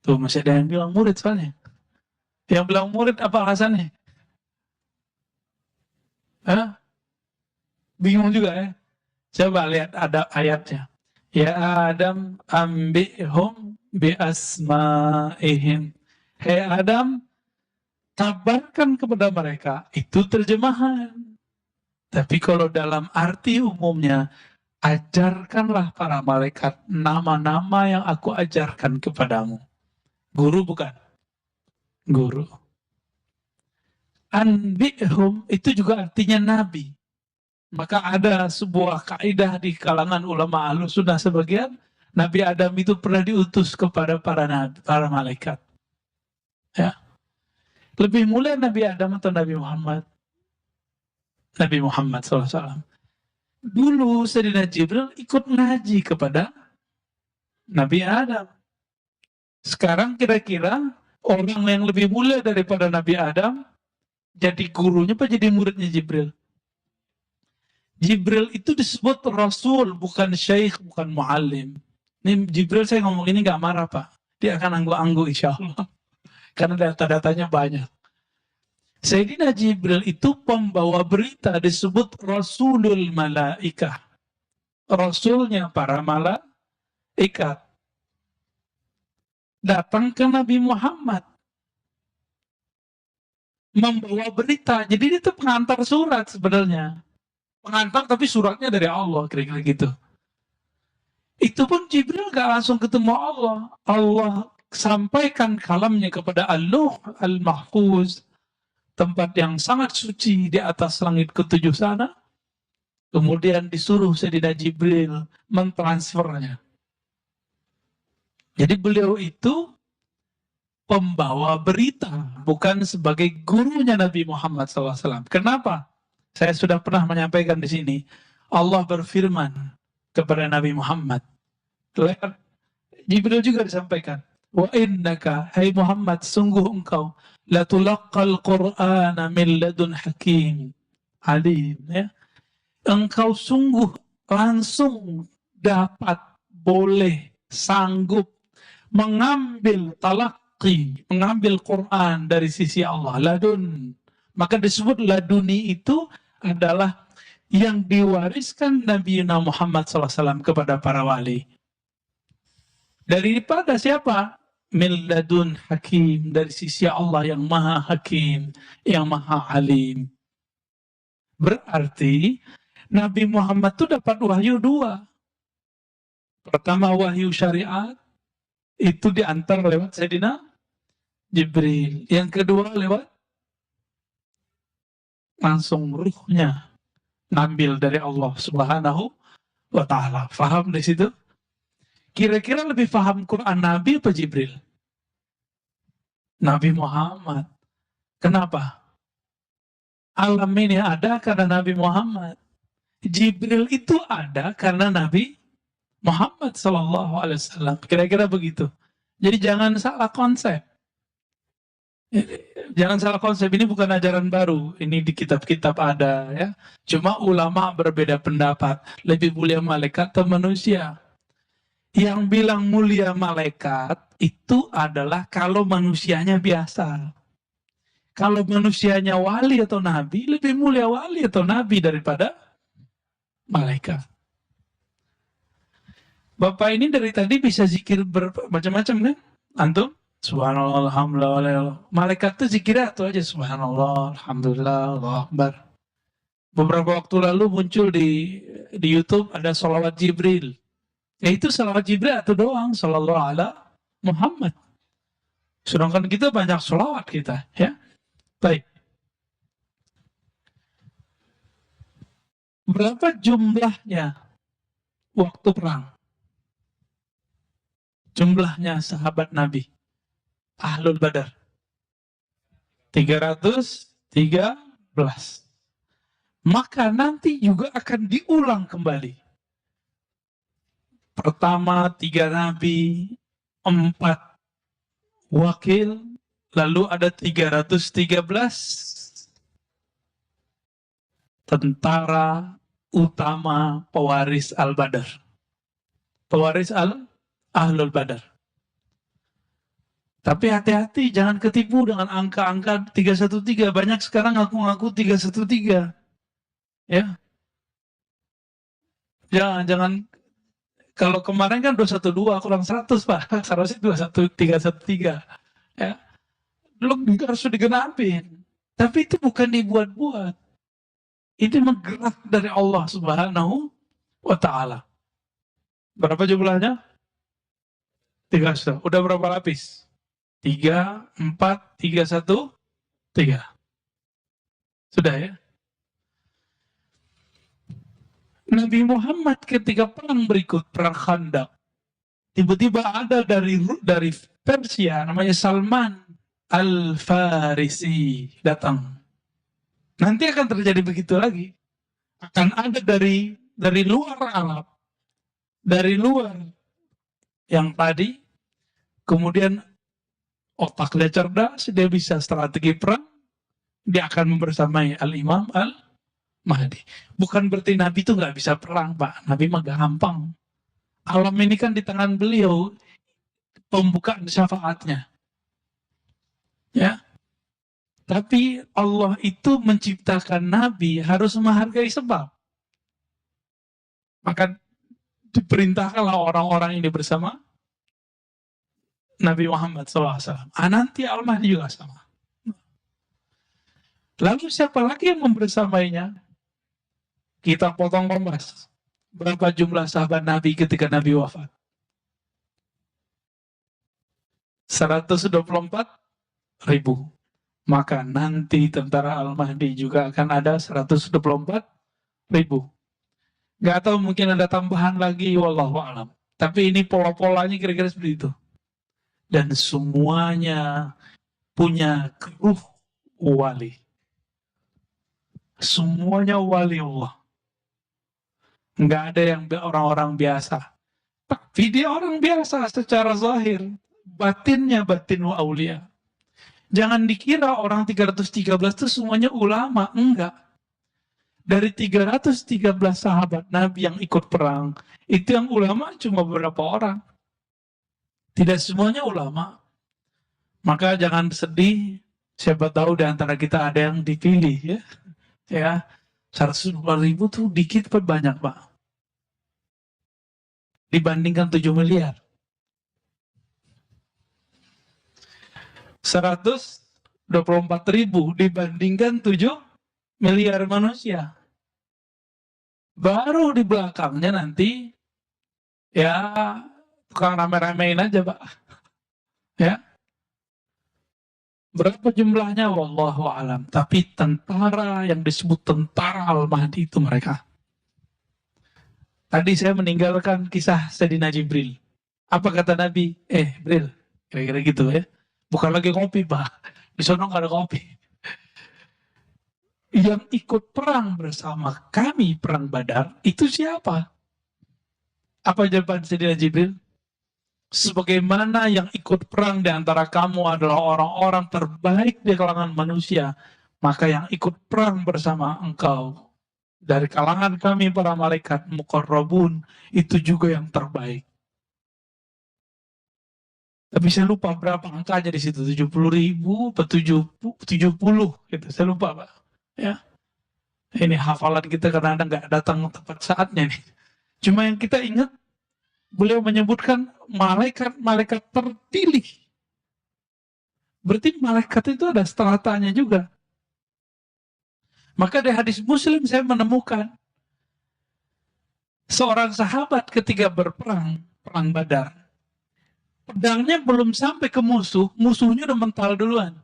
Tuh masih ada yang bilang murid soalnya. Yang bilang murid apa alasannya? Hah? Bingung juga ya. Coba lihat ada ayatnya. Ya Adam ambihum bi asma'ihim. Hei Adam, kabarkan kepada mereka. Itu terjemahan. Tapi kalau dalam arti umumnya, ajarkanlah para malaikat nama-nama yang aku ajarkan kepadamu. Guru bukan? Guru. Anbihum itu juga artinya nabi. Maka ada sebuah kaidah di kalangan ulama Ahlussunnah sebagian, Nabi Adam itu pernah diutus kepada para nabi, para malaikat. Ya. Lebih mulia Nabi Adam atau Nabi Muhammad? Nabi Muhammad SAW. Dulu Sayyidina Jibril ikut ngaji kepada Nabi Adam. Sekarang kira-kira orang yang lebih mulia daripada Nabi Adam jadi gurunya apa jadi muridnya Jibril? Jibril itu disebut Rasul, bukan Syekh, bukan Muallim. Ini Jibril saya ngomong ini gak marah Pak. Dia akan anggu-anggu insya Allah. Karena data-datanya banyak. Sayyidina Jibril itu pembawa berita disebut Rasulul Malaikah. Rasulnya para malaikat. Datang ke Nabi Muhammad. Membawa berita. Jadi itu pengantar surat sebenarnya. Pengantar tapi suratnya dari Allah, kira-kira gitu. Itu pun Jibril gak langsung ketemu Allah. Allah sampaikan kalamnya kepada Al-Luh Al-Mahfuz, tempat yang sangat suci di atas langit ketujuh sana. Kemudian disuruh Sayyidina Jibril mentransfernya. Jadi beliau itu pembawa berita, bukan sebagai gurunya Nabi Muhammad SAW. Kenapa? Saya sudah pernah menyampaikan di sini. Allah berfirman kepada Nabi Muhammad. Lewat Jibril juga disampaikan. Wa innaka, hai Muhammad, sungguh engkau latulaqqal Qur'ana min ladun hakim alim. Ya. Engkau sungguh langsung dapat, boleh, sanggup mengambil talaqi, mengambil Quran dari sisi Allah. Ladun. Maka disebut laduni itu adalah yang diwariskan Nabi Muhammad SAW kepada para wali. Daripada siapa? Min ladun hakim, dari sisi Allah yang maha hakim, yang maha alim. Berarti Nabi Muhammad itu dapat wahyu dua. Pertama wahyu syariat, itu diantar lewat Sayyidina Jibril. Yang kedua lewat langsung ruhnya ngambil dari Allah Subhanahu wa Ta'ala. Faham di situ? Kira-kira lebih paham Quran Nabi apa Jibril? Nabi Muhammad. Kenapa? Alam ini ada karena Nabi Muhammad. Jibril itu ada karena Nabi Muhammad SAW. Kira-kira begitu. Jadi jangan salah konsep. Jangan salah konsep, ini bukan ajaran baru. Ini di kitab-kitab ada ya. Cuma ulama berbeda pendapat. Lebih mulia malaikat atau manusia? Yang bilang mulia malaikat itu adalah kalau manusianya biasa. Kalau manusianya wali atau nabi, lebih mulia wali atau nabi daripada malaikat. Bapak ini dari tadi bisa zikir macam-macam kan? Antum? Subhanallah, alhamdulillah. Malaikat itu zikirnya itu aja. Subhanallah, alhamdulillah, Allah Akbar. Beberapa waktu lalu muncul di YouTube ada sholawat Jibril. Ya itu sholawat Jibril itu doang. Sallallahu ala Muhammad. Sedangkan kita banyak sholawat kita. Ya. Baik. Berapa jumlahnya waktu perang? Jumlahnya sahabat Nabi. Ahlul Badar 313. Maka nanti juga akan diulang kembali. Pertama 3 nabi, 4 wakil, lalu ada 313 tentara utama pewaris Al-Badar. Pewaris Ahlul Badar. Tapi hati-hati, jangan ketipu dengan angka-angka 313. Banyak sekarang ngaku-ngaku 313. Ya, jangan. Kalau kemarin kan 212 kurang 100, Pak. Seharusnya 21313. Ya, belum harus digenapin. Tapi itu bukan dibuat-buat. Ini menggerak dari Allah Subhanahu wa Ta'ala. Berapa jumlahnya? 3. Udah berapa lapis? 3, 4, 3, 1, 3. Sudah ya? Nabi Muhammad ketika perang berikut, perang Khandaq, tiba-tiba ada dari Persia namanya Salman Al-Farisi datang. Nanti akan terjadi begitu lagi. Akan ada dari luar Arab, dari luar yang tadi, kemudian otaknya cerdas, dia bisa strategi perang, dia akan membersamai Al-Imam Al-Mahdi. Bukan berarti Nabi itu nggak bisa perang, Pak. Nabi mah gampang. Alam ini kan di tangan beliau, pembukaan syafaatnya. Ya. Tapi Allah itu menciptakan Nabi harus menghargai sebab. Maka diperintahkanlah orang-orang ini bersama Nabi Muhammad SAW. Nanti Al-Mahdi juga sama. Lalu siapa lagi yang membersamainya? Kita potong kompas. Berapa jumlah sahabat Nabi ketika Nabi wafat? 124.000. Maka nanti tentara Al-Mahdi juga akan ada 124.000. Gak tahu, mungkin ada tambahan lagi, wallahu alam. Tapi ini pola-polanya kira-kira seperti itu. Dan semuanya punya ruh wali. Semuanya wali Allah. Nggak ada yang orang-orang biasa. Tapi dia orang biasa secara zahir. Batinnya batin wa aulia. Jangan dikira orang 313 itu semuanya ulama. Enggak. Dari 313 sahabat Nabi yang ikut perang, itu yang ulama cuma beberapa orang. Tidak semuanya ulama. Maka jangan sedih. Siapa tahu di antara kita ada yang dipilih, ya. 124.000 tuh dikit apa banyak, Pak? Dibandingkan 7 miliar. 124.000 dibandingkan 7 miliar manusia. Baru di belakangnya nanti, ya, tukang rame-ramein aja, Pak. Ya. Berapa jumlahnya? Wallahu alam. Tapi tentara yang disebut tentara Al-Mahdi itu mereka. Tadi saya meninggalkan kisah Sayyidina Jibril. Apa kata Nabi? Jibril. Kira-kira gitu ya. Bukan lagi kopi, Pak. Di sana nggak ada kopi. Yang ikut perang bersama kami, perang Badar, itu siapa? Apa jawaban Sayyidina Jibril? Sebagaimana yang ikut perang di antara kamu adalah orang-orang terbaik di kalangan manusia, maka yang ikut perang bersama engkau dari kalangan kami para malaikat muqarrabun itu juga yang terbaik. Tapi saya lupa berapa angkanya di situ, 70.000 atau 70 gitu. Saya lupa, Pak. Ya. Ini hafalan kita karena nggak datang tepat saatnya nih. Cuma yang kita ingat, beliau menyebutkan malaikat-malaikat terpilih. Berarti malaikat itu ada stratanya juga. Maka di hadis Muslim saya menemukan seorang sahabat ketika berperang, perang Badar, pedangnya belum sampai ke musuh, musuhnya udah mental duluan.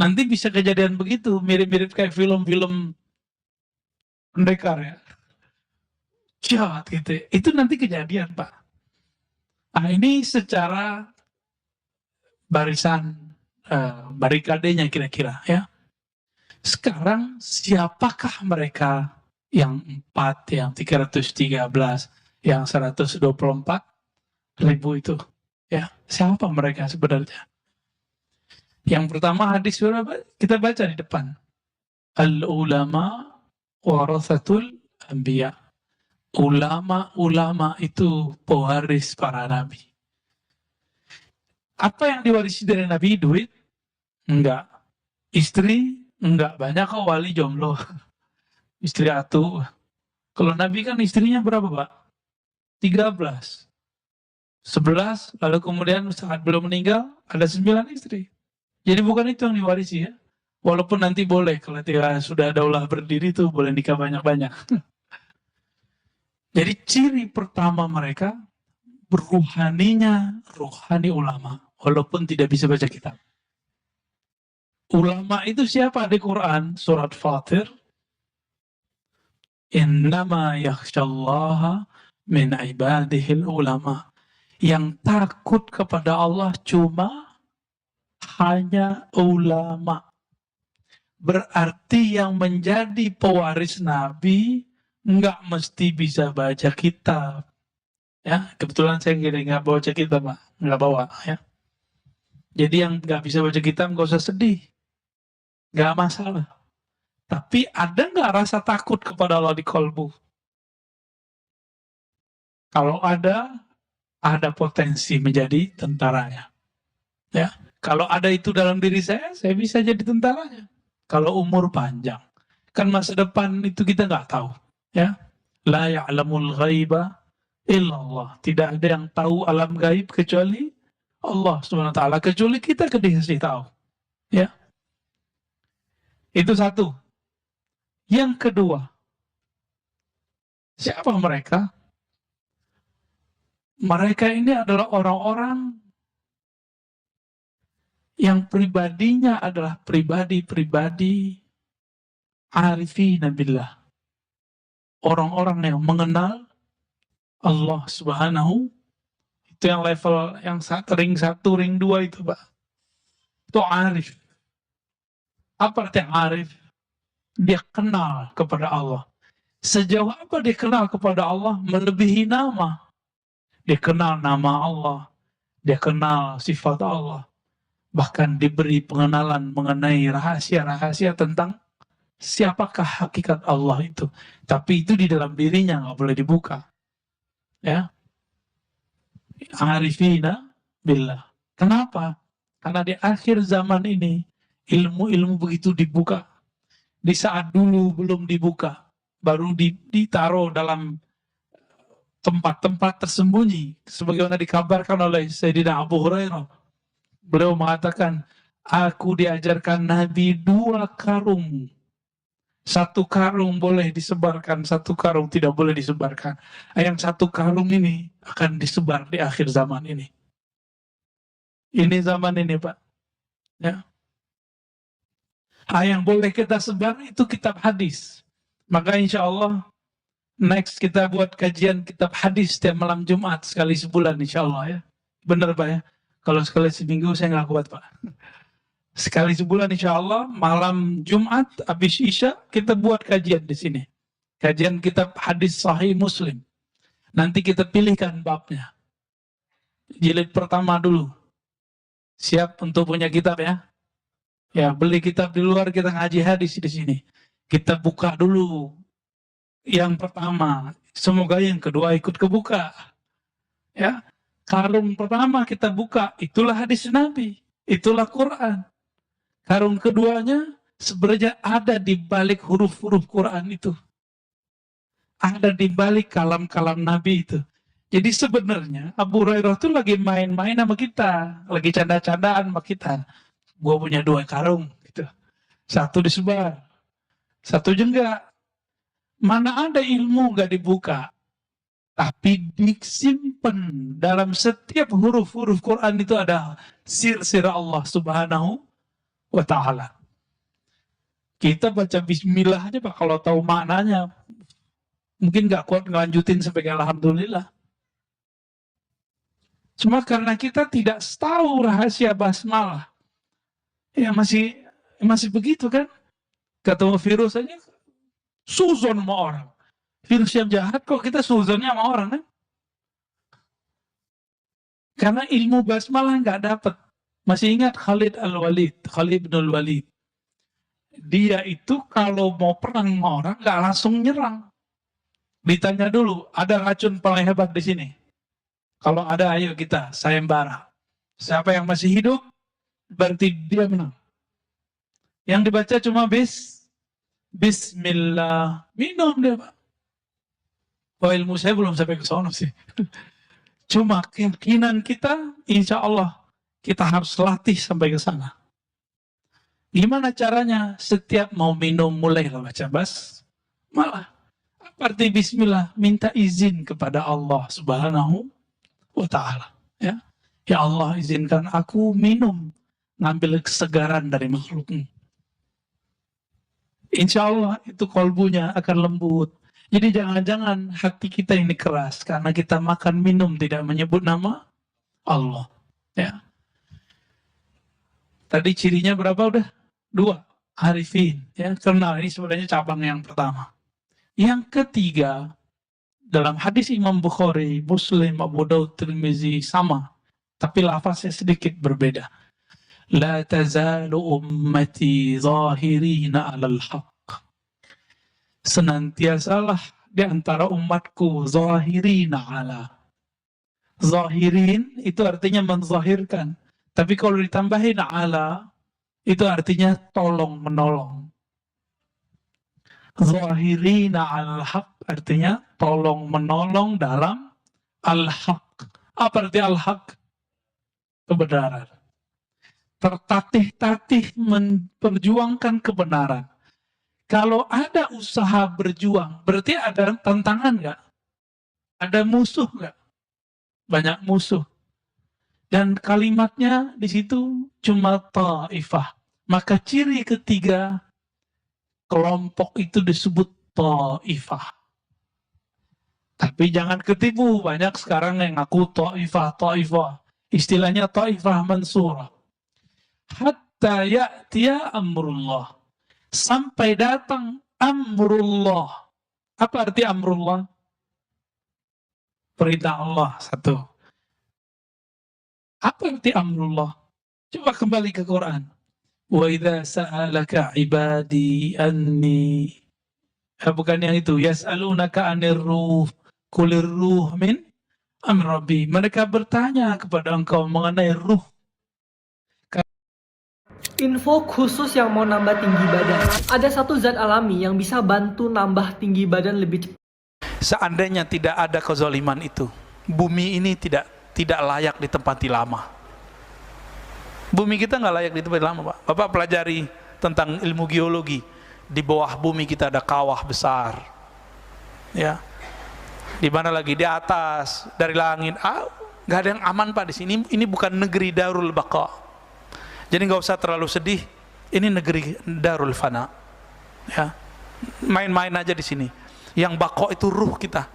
Nanti bisa kejadian begitu, mirip-mirip kayak film-film pendekar ya. Jahat gitu. Itu nanti kejadian, Pak. Nah, ini secara barisan barikadenya kira-kira ya. Sekarang siapakah mereka yang 4, yang 313, yang 124.000 itu? Ya, siapa mereka sebenarnya? Yang pertama hadis kita baca di depan. Al-ulama warathatul anbiya. Ulama-ulama itu pewaris para nabi. Apa yang diwarisi dari Nabi? Duit? Enggak. Istri? Enggak. Banyak kok wali jomblo. Istri atuh. Kalau Nabi kan istrinya berapa, Pak? 13. 11, lalu kemudian saat belum meninggal, ada 9 istri. Jadi bukan itu yang diwarisi ya. Walaupun nanti boleh, kalau sudah daulah berdiri tuh boleh nikah banyak-banyak. Jadi ciri pertama mereka, rohani ulama. Walaupun tidak bisa baca kitab. Ulama itu siapa di Quran? Surat Fatir. Innama yakhshallaha min ibadihil ulama. Yang takut kepada Allah cuma hanya ulama. Berarti yang menjadi pewaris Nabi nggak mesti bisa baca kitab. Ya, kebetulan saya nggak bawa kitab, Pak. Nggak bawa, ya. Jadi yang nggak bisa baca kitab nggak usah sedih. Nggak masalah. Tapi ada nggak rasa takut kepada Allah di kolbu? Kalau ada potensi menjadi tentaranya. Ya, kalau ada itu dalam diri saya bisa jadi tentaranya. Kalau umur panjang, kan masa depan itu kita nggak tahu. Ya, la ya'lamul ghaiba illallah. Tidak ada yang tahu alam gaib kecuali Allah Subhanahu wa taala, kecuali kita dikasih tahu. Ya. Itu satu. Yang kedua, siapa mereka? Mereka ini adalah orang-orang yang pribadinya adalah pribadi-pribadi arifina billah. Orang-orang yang mengenal Allah Subhanahu, itu yang level yang ring 1, ring 2 itu, Pak. Itu arif. Apa arti arif? Dia kenal kepada Allah. Sejauh apa dia kenal kepada Allah? Melebihi nama. Dia kenal nama Allah. Dia kenal sifat Allah. Bahkan diberi pengenalan mengenai rahasia-rahasia tentang siapakah hakikat Allah itu. Tapi itu di dalam dirinya, nggak boleh dibuka. Ya. Arifina billah. Kenapa? Karena di akhir zaman ini ilmu-ilmu begitu dibuka. Di saat dulu belum dibuka, baru ditaruh dalam tempat-tempat tersembunyi, sebagaimana dikabarkan oleh Sayyidina Abu Hurairah. Beliau mengatakan, aku diajarkan Nabi 2 karung. 1 karung boleh disebarkan, 1 karung tidak boleh disebarkan. Yang 1 karung ini akan disebar di akhir zaman ini. Ini zaman ini, Pak. Ya. Yang boleh kita sebar itu kitab hadis. Maka insya Allah next kita buat kajian kitab hadis setiap malam Jumat sekali sebulan insya Allah ya. Benar, Pak ya. Kalau sekali seminggu saya nggak kuat, Pak. Sekali sebulan insya Allah malam Jumat habis Isya kita buat kajian di sini. Kajian kitab hadis Sahih Muslim. Nanti kita pilihkan babnya. Jilid pertama dulu. Siap untuk punya kitab ya? Ya, beli kitab di luar, kita ngaji hadis di sini. Kita buka dulu yang pertama. Semoga yang kedua ikut kebuka. Ya, karung pertama kita buka, itulah hadis Nabi, itulah Quran. Karung keduanya sebenarnya ada di balik huruf-huruf Quran itu. Ada di balik kalam-kalam Nabi itu. Jadi sebenarnya Abu Hurairah itu lagi main-main sama kita, lagi canda-candaan sama kita. Gue punya 2 karung, gitu. 1 disebar, 1 enggak. Mana ada ilmu nggak dibuka, tapi disimpan dalam setiap huruf-huruf Quran itu ada sir-sir Allah Subhanahu wa Ta'ala. Kita baca Bismillah aja, Pak, kalau tahu maknanya, mungkin nggak kuat ngelanjutin sampai Alhamdulillah. Cuma karena kita tidak tahu rahasia basmalah, ya masih begitu kan? Ketemu virus aja suzon sama orang. Virus yang jahat kok kita suzonnya sama orang kan? Karena ilmu basmalah nggak dapat. Masih ingat Khalid bin Al-Walid. Dia itu kalau mau perang sama orang nggak langsung nyerang. Ditanya dulu, ada racun paling hebat di sini? Kalau ada, ayo kita sayembara. Siapa yang masih hidup, berarti dia menang. Yang dibaca cuma Bismillah. Minum dia, Pak. Oh, ilmu saya belum sampai ke sana sih. Cuma keyakinan kita, insya Allah, kita harus latih sampai ke sana. Gimana caranya? Setiap mau minum, mulailah baca basmalah. Arti Bismillah, minta izin kepada Allah Subhanahu wa Ta'ala. Ya, ya Allah, izinkan aku minum, ngambil kesegaran dari makhlukmu. Insya Allah itu kolbunya akan lembut. Jadi jangan-jangan hati kita ini keras karena kita makan minum tidak menyebut nama Allah. Ya. Tadi cirinya berapa udah? 2. Arifin. Ya, kenal, ini sebenarnya cabang yang pertama. Yang ketiga, dalam hadis Imam Bukhari, Muslim, Abu Daud, Tirmizi sama, tapi lafaznya sedikit berbeda. La tazalu ummati zahirina 'alal haqq. Senantiasalah di antara umatku zahirina 'ala. Zahirin itu artinya menzahirkan. Tapi kalau ditambahin 'ala itu artinya tolong menolong. Zahirina 'alal haqq artinya tolong menolong dalam al-haq. Apa arti al-haq? Kebenaran. Tertatih-tatih memperjuangkan kebenaran. Kalau ada usaha berjuang, berarti ada tantangan nggak? Ada musuh nggak? Banyak musuh. Dan kalimatnya di situ cuma ta'ifah. Maka ciri ketiga, kelompok itu disebut ta'ifah. Tapi jangan ketipu, banyak sekarang yang ngaku ta'ifah. Istilahnya ta'ifah mansurah. Hatta ya'tiya amrullah. Sampai datang amrullah. Apa arti amrullah? Perintah Allah, satu. Apa arti amrullah? Coba kembali ke Quran. Wa idza sa'alaka ibadi anni. Bukan yang itu. Yas'alunaka anir ruh. Kulir ruh min amri rabbi. Mereka bertanya kepada engkau mengenai ruh. Info khusus yang mau nambah tinggi badan. Ada satu zat alami yang bisa bantu nambah tinggi badan lebih cepat. Seandainya tidak ada kezaliman itu, bumi ini tidak layak ditempati lama. Bumi kita nggak layak ditempati lama, Pak. Bapak pelajari tentang ilmu geologi. Di bawah bumi kita ada kawah besar, ya. Di mana lagi di atas dari langit, nggak ada yang aman, Pak, di sini. Ini bukan negeri Darul Baqa. Jadi nggak usah terlalu sedih. Ini negeri Darul Fana, ya. Main-main aja di sini. Yang bako itu ruh kita.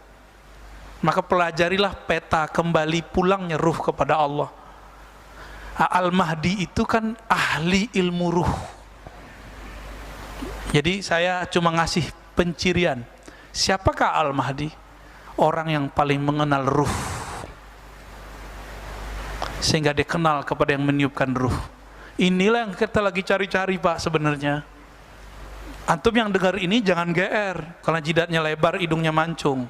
Maka pelajarilah peta kembali pulangnya ruh kepada Allah. Al-Mahdi itu kan ahli ilmu ruh. Jadi saya cuma ngasih pencirian. Siapakah Al-Mahdi? Orang yang paling mengenal ruh, sehingga dia kenal kepada yang meniupkan ruh. Inilah yang kita lagi cari-cari, Pak, sebenarnya. Antum yang dengar ini jangan GR karena jidatnya lebar, hidungnya mancung.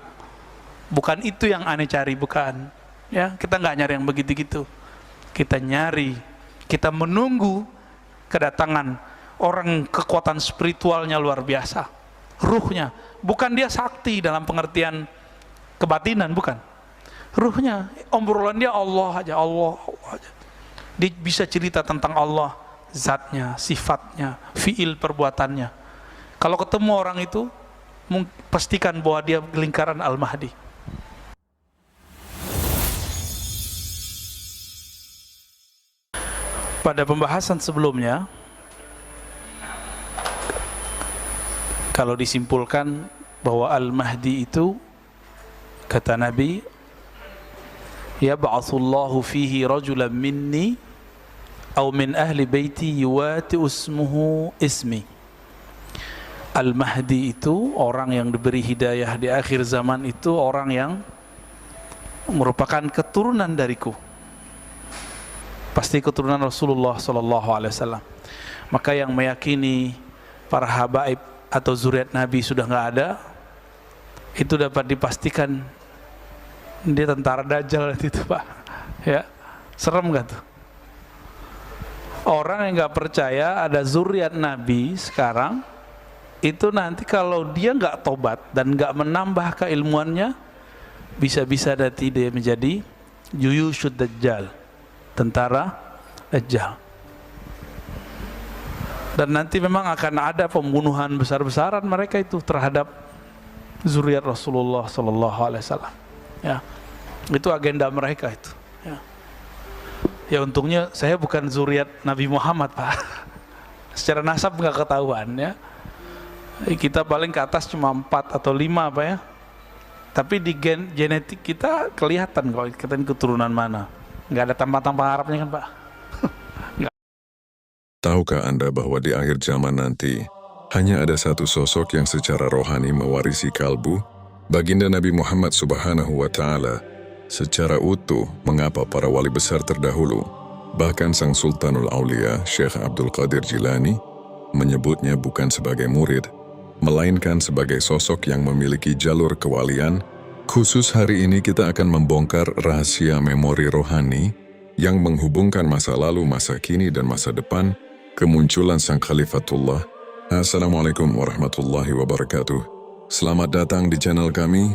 Bukan itu yang aneh cari, bukan. Ya, kita nggak nyari yang begitu-gitu. Kita nyari, kita menunggu kedatangan orang kekuatan spiritualnya luar biasa. Ruhnya, bukan dia sakti dalam pengertian kebatinan, bukan. Ruhnya, obrolan dia Allah aja, Allah aja. Dia bisa cerita tentang Allah, zatnya, sifatnya, fiil perbuatannya. Kalau ketemu orang itu, pastikan bahwa dia lingkaran Al-Mahdi. Pada pembahasan sebelumnya, kalau disimpulkan bahwa Al-Mahdi itu, kata Nabi, yab'atsullahu fihi rajulan minni aw min ahli baiti yuwati ismuhu ismi. Al-Mahdi itu orang yang diberi hidayah di akhir zaman, itu orang yang merupakan keturunan dariku, pasti keturunan Rasulullah SAW. Maka yang meyakini para habaib atau zuriat Nabi sudah nggak ada, itu dapat dipastikan dia tentara Dajjal itu, Pak. Ya, serem gak tuh? orang yang nggak percaya ada zuriat Nabi sekarang, itu nanti kalau dia nggak tobat dan nggak menambah keilmuannya, bisa-bisa nanti dia menjadi juyushud dajjal, tentara dajjal. Dan nanti memang akan ada pembunuhan besar-besaran mereka itu terhadap zuriat Rasulullah Sallallahu Alaihi Wasallam. Ya, itu agenda mereka itu. Ya, ya untungnya saya bukan zuriat Nabi Muhammad, Pak. Secara nasab nggak ketahuan ya. Kita paling ke atas cuma 4 atau 5 Pak ya. Tapi di genetik kita kelihatan kalau kita ini keturunan mana. Nggak ada tambah-tambah Arabnya kan Pak. Tahukah Anda bahwa di akhir zaman nanti, hanya ada satu sosok yang secara rohani mewarisi kalbu, baginda Nabi Muhammad Subhanahu wa Ta'ala, secara utuh? Mengapa para wali besar terdahulu, bahkan sang Sultanul Aulia, Syekh Abdul Qadir Jilani, menyebutnya bukan sebagai murid, melainkan sebagai sosok yang memiliki jalur kewalian? Khusus hari ini kita akan membongkar rahasia memori rohani yang menghubungkan masa lalu, masa kini, dan masa depan, kemunculan sang Khalifatullah. Assalamualaikum warahmatullahi wabarakatuh. Selamat datang di channel kami,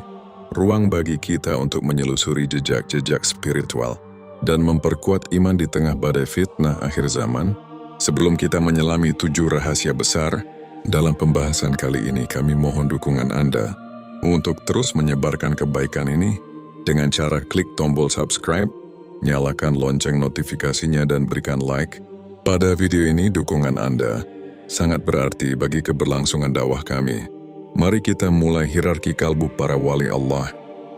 ruang bagi kita untuk menyelusuri jejak-jejak spiritual dan memperkuat iman di tengah badai fitnah akhir zaman. Sebelum kita menyelami 7 rahasia besar, dalam pembahasan kali ini kami mohon dukungan Anda untuk terus menyebarkan kebaikan ini dengan cara klik tombol subscribe, nyalakan lonceng notifikasinya, dan berikan like. Pada video ini dukungan Anda sangat berarti bagi keberlangsungan dakwah kami. Mari kita mulai hierarki kalbu para wali Allah.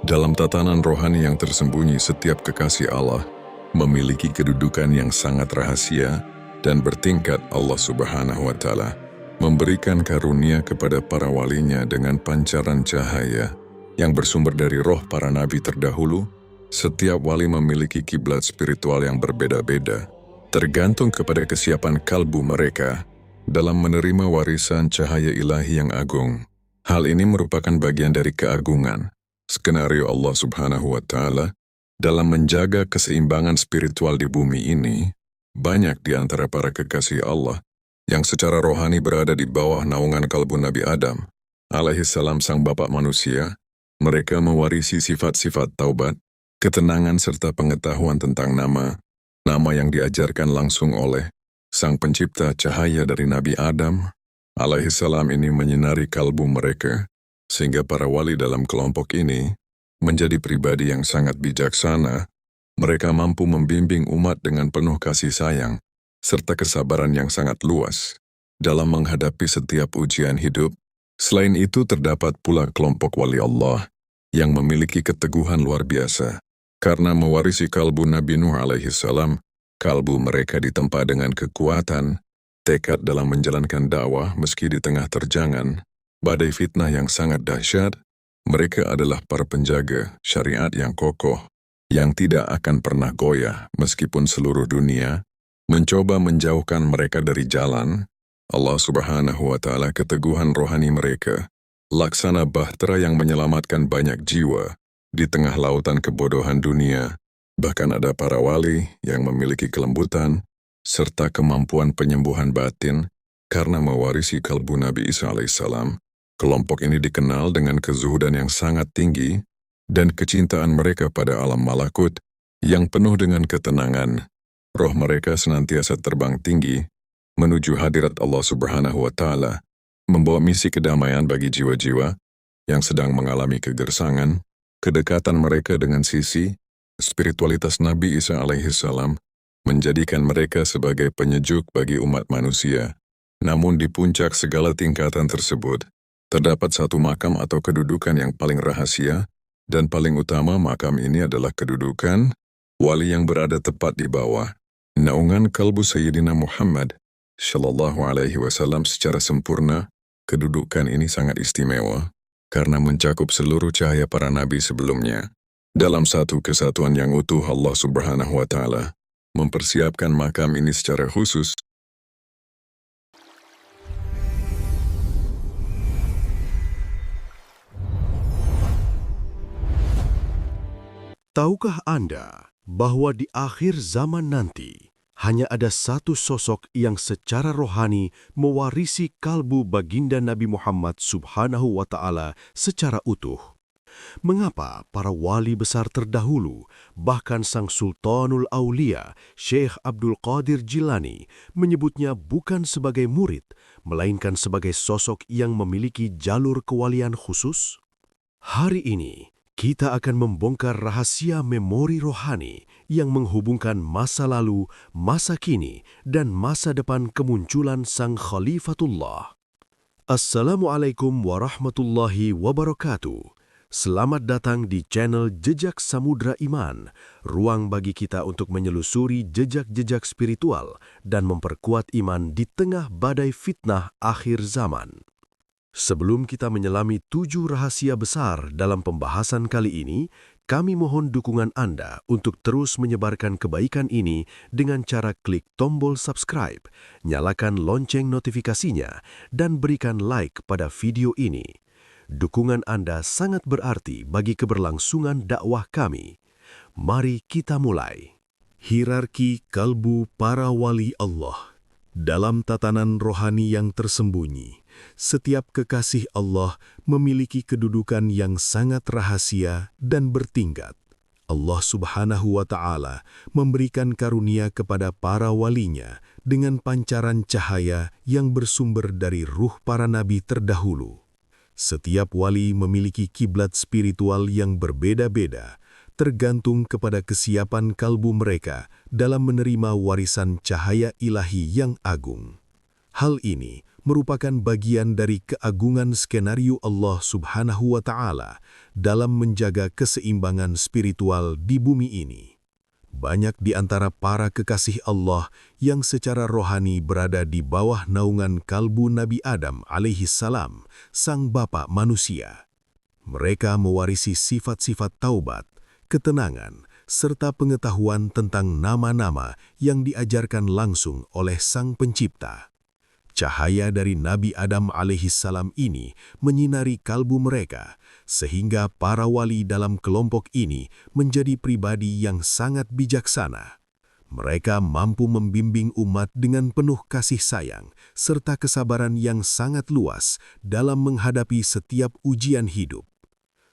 Dalam tatanan rohani yang tersembunyi, setiap kekasih Allah memiliki kedudukan yang sangat rahasia dan bertingkat. Allah Subhanahu wa Ta'ala memberikan karunia kepada para walinya dengan pancaran cahaya yang bersumber dari roh para nabi terdahulu. Setiap wali memiliki kiblat spiritual yang berbeda-beda, tergantung kepada kesiapan kalbu mereka dalam menerima warisan cahaya ilahi yang agung. Hal ini merupakan bagian dari keagungan skenario Allah Subhanahu wa Ta'ala dalam menjaga keseimbangan spiritual di bumi ini. Banyak di antara para kekasih Allah yang secara rohani berada di bawah naungan kalbu Nabi Adam alaihi salam, sang bapak manusia. Mereka mewarisi sifat-sifat taubat, ketenangan, serta pengetahuan tentang nama yang diajarkan langsung oleh sang pencipta cahaya dari Nabi Adam alaihi salam ini menyinari kalbu mereka, sehingga para wali dalam kelompok ini menjadi pribadi yang sangat bijaksana. Mereka mampu membimbing umat dengan penuh kasih sayang serta kesabaran yang sangat luas dalam menghadapi setiap ujian hidup. Selain itu, terdapat pula kelompok wali Allah yang memiliki keteguhan luar biasa. Karena mewarisi kalbu Nabi Nuh alaihi salam, kalbu mereka ditempa dengan kekuatan, tekad dalam menjalankan dakwah meski di tengah terjangan badai fitnah yang sangat dahsyat. Mereka adalah para penjaga syariat yang kokoh, yang tidak akan pernah goyah meskipun seluruh dunia mencoba menjauhkan mereka dari jalan Allah Subhanahu wa Ta'ala. Keteguhan rohani mereka laksana bahtera yang menyelamatkan banyak jiwa di tengah lautan kebodohan dunia. Bahkan ada para wali yang memiliki kelembutan serta kemampuan penyembuhan batin karena mewarisi kalbu Nabi Isa alaihissalam. Kelompok ini dikenal dengan kezuhudan yang sangat tinggi dan kecintaan mereka pada alam malakut yang penuh dengan ketenangan. Roh mereka senantiasa terbang tinggi menuju hadirat Allah Subhanahu wa Ta'ala, membawa misi kedamaian bagi jiwa-jiwa yang sedang mengalami kegersangan. Kedekatan mereka dengan sisi spiritualitas Nabi Isa alaihissalam menjadikan mereka sebagai penyejuk bagi umat manusia. Namun di puncak segala tingkatan tersebut, terdapat satu makam atau kedudukan yang paling rahasia dan paling utama. Makam ini adalah kedudukan wali yang berada tepat di bawah naungan kalbu Sayyidina Muhammad Shallallahu Alaihi Wasallam secara sempurna. Kedudukan ini sangat istimewa karena mencakup seluruh cahaya para nabi sebelumnya. Dalam satu kesatuan yang utuh, Allah Subhanahu wa Ta'ala mempersiapkan makam ini secara khusus. Tahukah Anda bahwa di akhir zaman nanti hanya ada satu sosok yang secara rohani mewarisi kalbu baginda Nabi Muhammad Subhanahu wa Ta'ala secara utuh. Mengapa para wali besar terdahulu, bahkan sang Sultanul Aulia, Syekh Abdul Qadir Jilani, menyebutnya bukan sebagai murid, melainkan sebagai sosok yang memiliki jalur kewalian khusus? Hari ini, kita akan membongkar rahasia memori rohani yang menghubungkan masa lalu, masa kini, dan masa depan kemunculan Sang Khalifatullah. Assalamualaikum warahmatullahi wabarakatuh. Selamat datang di channel Jejak Samudra Iman, ruang bagi kita untuk menyelusuri jejak-jejak spiritual dan memperkuat iman di tengah badai fitnah akhir zaman. Sebelum kita menyelami 7 rahasia besar dalam pembahasan kali ini, kami mohon dukungan Anda untuk terus menyebarkan kebaikan ini dengan cara klik tombol subscribe, nyalakan lonceng notifikasinya, dan berikan like pada video ini. Dukungan Anda sangat berarti bagi keberlangsungan dakwah kami. Mari kita mulai. Hierarki kalbu para wali Allah. Dalam tatanan rohani yang tersembunyi, setiap kekasih Allah memiliki kedudukan yang sangat rahasia dan bertingkat. Allah Subhanahu wa Ta'ala memberikan karunia kepada para walinya dengan pancaran cahaya yang bersumber dari ruh para nabi terdahulu. Setiap wali memiliki kiblat spiritual yang berbeda-beda, tergantung kepada kesiapan kalbu mereka dalam menerima warisan cahaya ilahi yang agung. Hal ini merupakan bagian dari keagungan skenario Allah Subhanahu wa Ta'ala dalam menjaga keseimbangan spiritual di bumi ini. Banyak di antara para kekasih Allah yang secara rohani berada di bawah naungan kalbu Nabi Adam alaihissalam, sang bapa manusia. Mereka mewarisi sifat-sifat taubat, ketenangan, serta pengetahuan tentang nama-nama yang diajarkan langsung oleh Sang Pencipta. Cahaya dari Nabi Adam alaihissalam ini menyinari kalbu mereka, sehingga para wali dalam kelompok ini menjadi pribadi yang sangat bijaksana. Mereka mampu membimbing umat dengan penuh kasih sayang, serta kesabaran yang sangat luas dalam menghadapi setiap ujian hidup.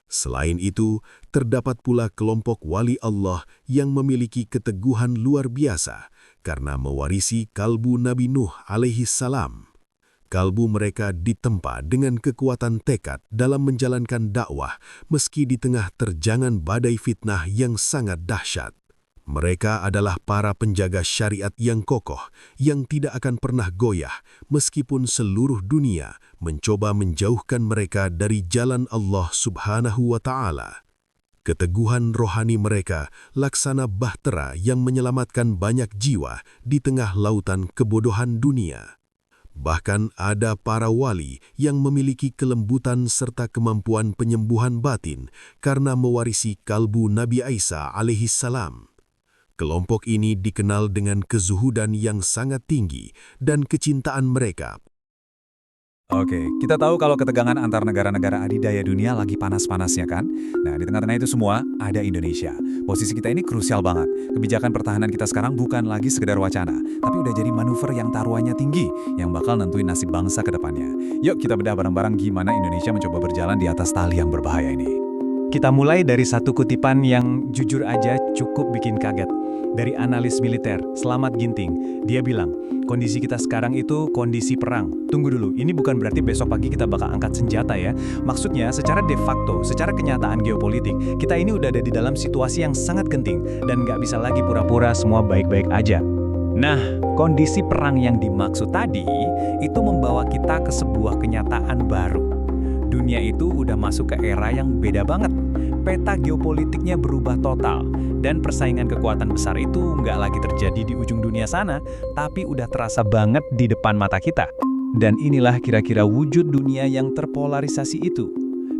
Selain itu, terdapat pula kelompok wali Allah yang memiliki keteguhan luar biasa karena mewarisi kalbu Nabi Nuh alaihissalam. Kalbu mereka ditempa dengan kekuatan tekad dalam menjalankan dakwah meski di tengah terjangan badai fitnah yang sangat dahsyat. Mereka adalah para penjaga syariat yang kokoh, yang tidak akan pernah goyah meskipun seluruh dunia mencoba menjauhkan mereka dari jalan Allah Subhanahu wa Ta'ala. Keteguhan rohani mereka laksana bahtera yang menyelamatkan banyak jiwa di tengah lautan kebodohan dunia. Bahkan ada para wali yang memiliki kelembutan serta kemampuan penyembuhan batin karena mewarisi kalbu Nabi Isa alaihissalam. Kelompok ini dikenal dengan kezuhudan yang sangat tinggi dan kecintaan mereka. Oke, kita tahu kalau ketegangan antar negara-negara adidaya dunia lagi panas-panasnya kan? Nah, di tengah-tengah itu semua ada Indonesia. Posisi kita ini krusial banget. Kebijakan pertahanan kita sekarang bukan lagi sekedar wacana, tapi udah jadi manuver yang taruhannya tinggi, yang bakal nentuin nasib bangsa ke depannya. Yuk kita bedah bareng-barang gimana Indonesia mencoba berjalan di atas tali yang berbahaya ini. Kita mulai dari satu kutipan yang jujur aja cukup bikin kaget. Dari analis militer, Slamet Ginting, dia bilang, kondisi kita sekarang itu kondisi perang. Tunggu dulu, ini bukan berarti besok pagi kita bakal angkat senjata ya. Maksudnya, secara de facto, secara kenyataan geopolitik, kita ini udah ada di dalam situasi yang sangat genting, dan nggak bisa lagi pura-pura semua baik-baik aja. Nah, kondisi perang yang dimaksud tadi, itu membawa kita ke sebuah kenyataan baru. Dunia itu udah masuk ke era yang beda banget. Peta geopolitiknya berubah total, dan persaingan kekuatan besar itu nggak lagi terjadi di ujung dunia sana, tapi udah terasa banget di depan mata kita. Dan inilah kira-kira wujud dunia yang terpolarisasi itu.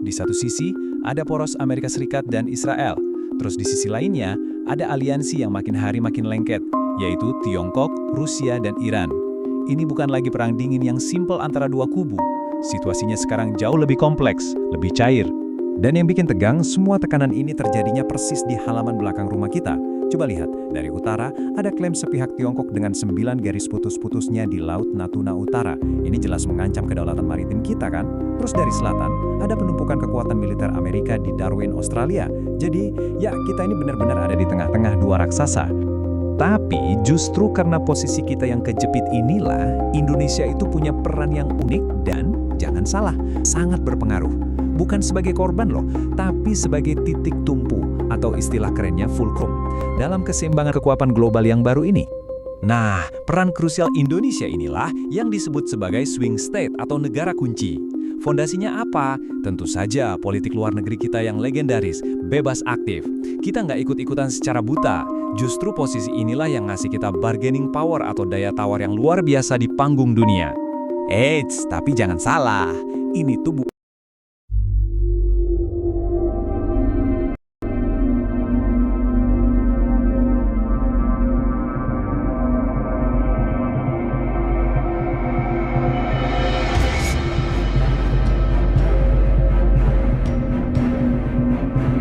Di satu sisi, ada poros Amerika Serikat dan Israel. Terus di sisi lainnya, ada aliansi yang makin hari makin lengket, yaitu Tiongkok, Rusia, dan Iran. Ini bukan lagi perang dingin yang simpel antara dua kubu. Situasinya sekarang jauh lebih kompleks, lebih cair. Dan yang bikin tegang, semua tekanan ini terjadinya persis di halaman belakang rumah kita, Coba lihat, dari utara ada klaim sepihak Tiongkok dengan 9 garis putus-putusnya di Laut Natuna Utara. Ini jelas mengancam kedaulatan maritim kita kan? Terus dari selatan, ada penumpukan kekuatan militer Amerika di Darwin, Australia. Jadi, ya kita ini benar-benar ada di tengah-tengah dua raksasa. Tapi justru karena posisi kita yang kejepit inilah, Indonesia itu punya peran yang unik dan, jangan salah, sangat berpengaruh. Bukan sebagai korban loh, tapi sebagai titik tumpu atau istilah kerennya fulcrum dalam keseimbangan kekuatan global yang baru ini. Nah, peran krusial Indonesia inilah yang disebut sebagai swing state atau negara kunci. Fondasinya apa? Tentu saja politik luar negeri kita yang legendaris, bebas aktif. Kita nggak ikut-ikutan secara buta. Justru posisi inilah yang ngasih kita bargaining power atau daya tawar yang luar biasa di panggung dunia. Eits, tapi jangan salah. Ini tuh